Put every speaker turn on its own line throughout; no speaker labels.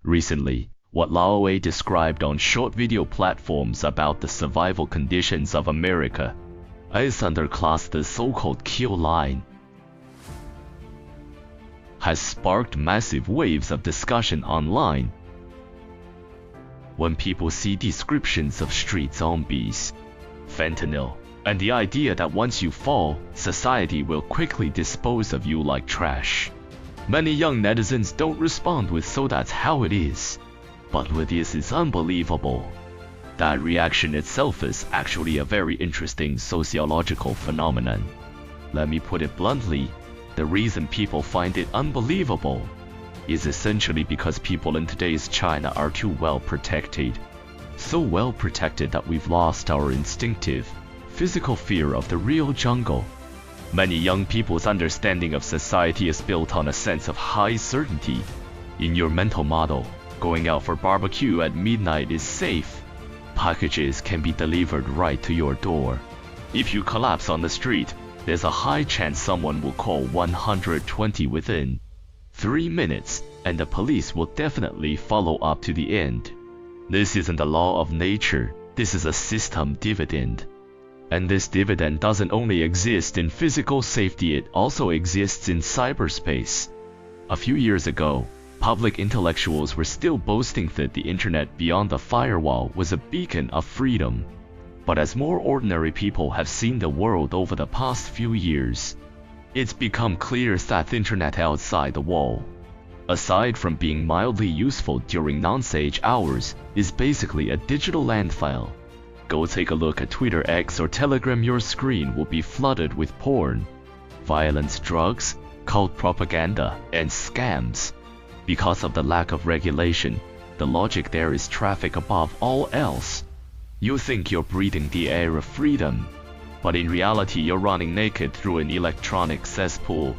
Recently, what Laoway described on short video platforms about the survival conditions of America is underclass, the so-called kill line, has sparked massive waves of discussion online. When people see descriptions of street zombies, fentanyl, and the idea that once you fall, society will quickly dispose of you like trash, many young netizens don't respond with "so that's how it is." But with this is unbelievable. That reaction itself is actually a very interesting sociological phenomenon. Let me put it bluntly, the reason people find it unbelievable is essentially because people in today's China are too well protected. So well protected that we've lost our instinctive, physical fear of the real jungle. Many young people's understanding of society is built on a sense of high certainty. In your mental model, going out for barbecue at midnight is safe. Packages can be delivered right to your door. If you collapse on the street, there's a high chance someone will call 120 within 3 minutes, and the police will definitely follow up to the end. This isn't a law of nature, this is a system dividend. And this dividend doesn't only exist in physical safety, it also exists in cyberspace. A few years ago, public intellectuals were still boasting that the internet beyond the firewall was a beacon of freedom. But as more ordinary people have seen the world over the past few years, it's become clear that the internet outside the wall, aside from being mildly useful during non-sage hours, is basically a digital landfill. Go take a look at Twitter, X, or Telegram, your screen will be flooded with porn, violence, drugs, cult propaganda, and scams. Because of the lack of regulation, the logic there is traffic above all else. You think you're breathing the air of freedom, but in reality you're running naked through an electronic cesspool.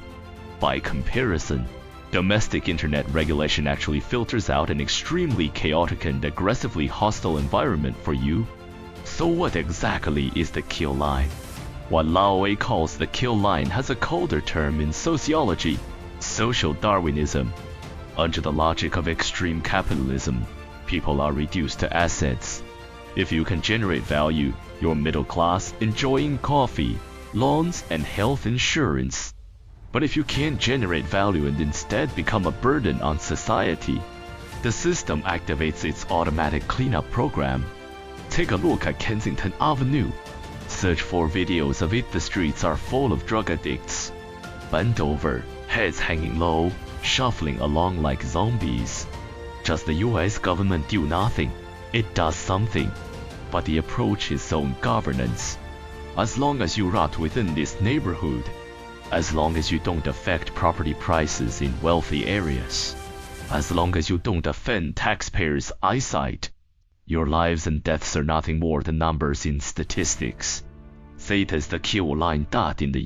By comparison, domestic internet regulation actually filters out an extremely chaotic and aggressively hostile environment for you. So what exactly is the kill line? What Laoway calls the kill line has a colder term in sociology: social Darwinism. Under the logic of extreme capitalism, people are reduced to assets. If you can generate value, you're middle class, enjoying coffee, lawns, and health insurance. But if you can't generate value and instead become a burden on society, the system activates its automatic cleanup program. Take a look at Kensington Avenue. Search for videos of it. The streets are full of drug addicts, bent over, heads hanging low, shuffling along like zombies. Does the US government do nothing? It does something, but the approach is zone governance. As long as you rot within this neighborhood, as long as you don't affect property prices in wealthy areas, as long as you don't offend taxpayers' eyesight, your lives and deaths are nothing more than numbers in statistics. That is the kill line. In the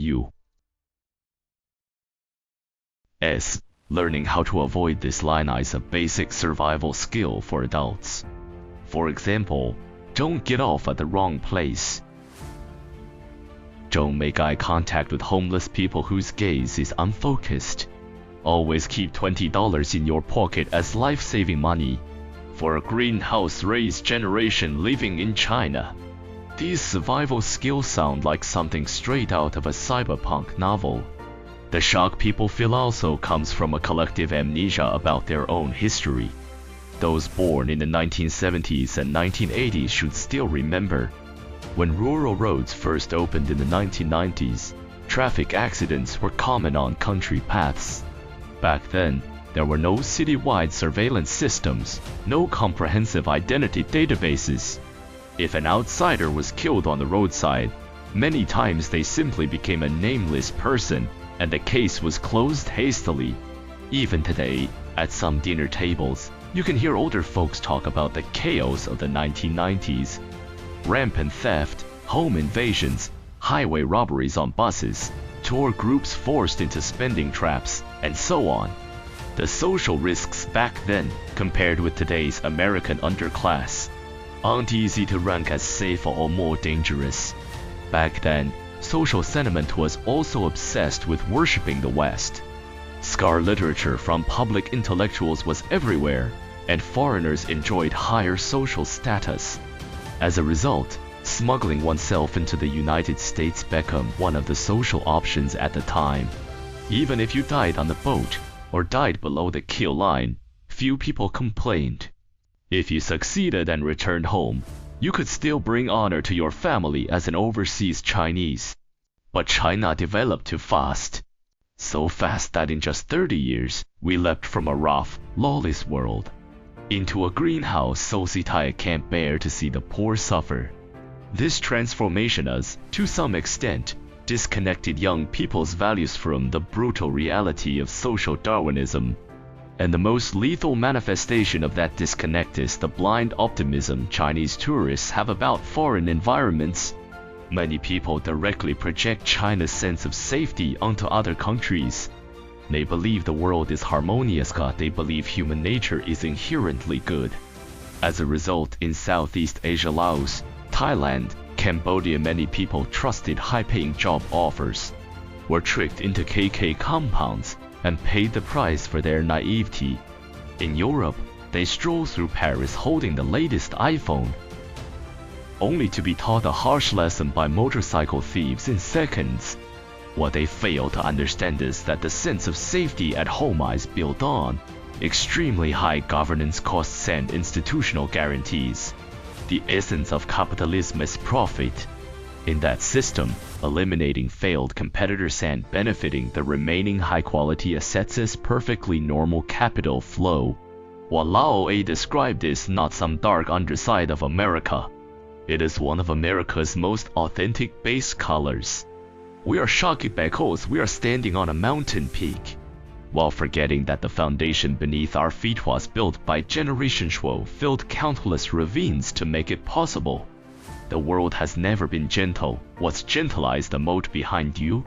U.S., learning how to avoid this line is a basic survival skill for adults. For example, don't get off at the wrong place. Don't make eye contact with homeless people whose gaze is unfocused. Always keep $20 in your pocket as life-saving money for a greenhouse-raised generation living in China. These survival skills sound like something straight out of a cyberpunk novel. The shock people feel also comes from a collective amnesia about their own history. Those born in the 1970s and 1980s should still remember. When rural roads first opened in the 1990s, traffic accidents were common on country paths. Back then, there were no citywide surveillance systems, no comprehensive identity databases. If an outsider was killed on the roadside, many times they simply became a nameless person, and the case was closed hastily. Even today, at some dinner tables, you can hear older folks talk about the chaos of the 1990s. Rampant theft, home invasions, highway robberies on buses, tour groups forced into spending traps, and so on. The social risks back then, compared with today's American underclass, aren't easy to rank as safer or more dangerous. Back then, social sentiment was also obsessed with worshipping the West. Scar literature from public intellectuals was everywhere, and foreigners enjoyed higher social status. As a result, smuggling oneself into the United States became one of the social options at the time. Even if you died on the boat or died below the kill line, few people complained. If you succeeded and returned home, you could still bring honor to your family as an overseas Chinese. But China developed too fast. So fast that in just 30 years, we leapt from a rough, lawless world into a greenhouse society can't bear to see the poor suffer. This transformation has, to some extent, disconnected young people's values from the brutal reality of social Darwinism. And the most lethal manifestation of that disconnect is the blind optimism Chinese tourists have about foreign environments. Many people directly project China's sense of safety onto other countries. They believe the world is harmonious because they believe human nature is inherently good. As a result, in Southeast Asia, Laos, Thailand, Cambodia, many people trusted high-paying job offers, were tricked into KK compounds, and paid the price for their naivety. In Europe, they stroll through Paris holding the latest iPhone, only to be taught a harsh lesson by motorcycle thieves in seconds. What they fail to understand is that the sense of safety at home is built on extremely high governance costs and institutional guarantees. The essence of capitalism is profit. In that system, eliminating failed competitors and benefiting the remaining high-quality assets is perfectly normal capital flow. What Lao A described is not some dark underside of America. It is one of America's most authentic base colors. We are shocked because we are standing on a mountain peak, while forgetting that the foundation beneath our feet was built by generations who filled countless ravines to make it possible. The world has never been gentle. What's gentle is the moat behind you.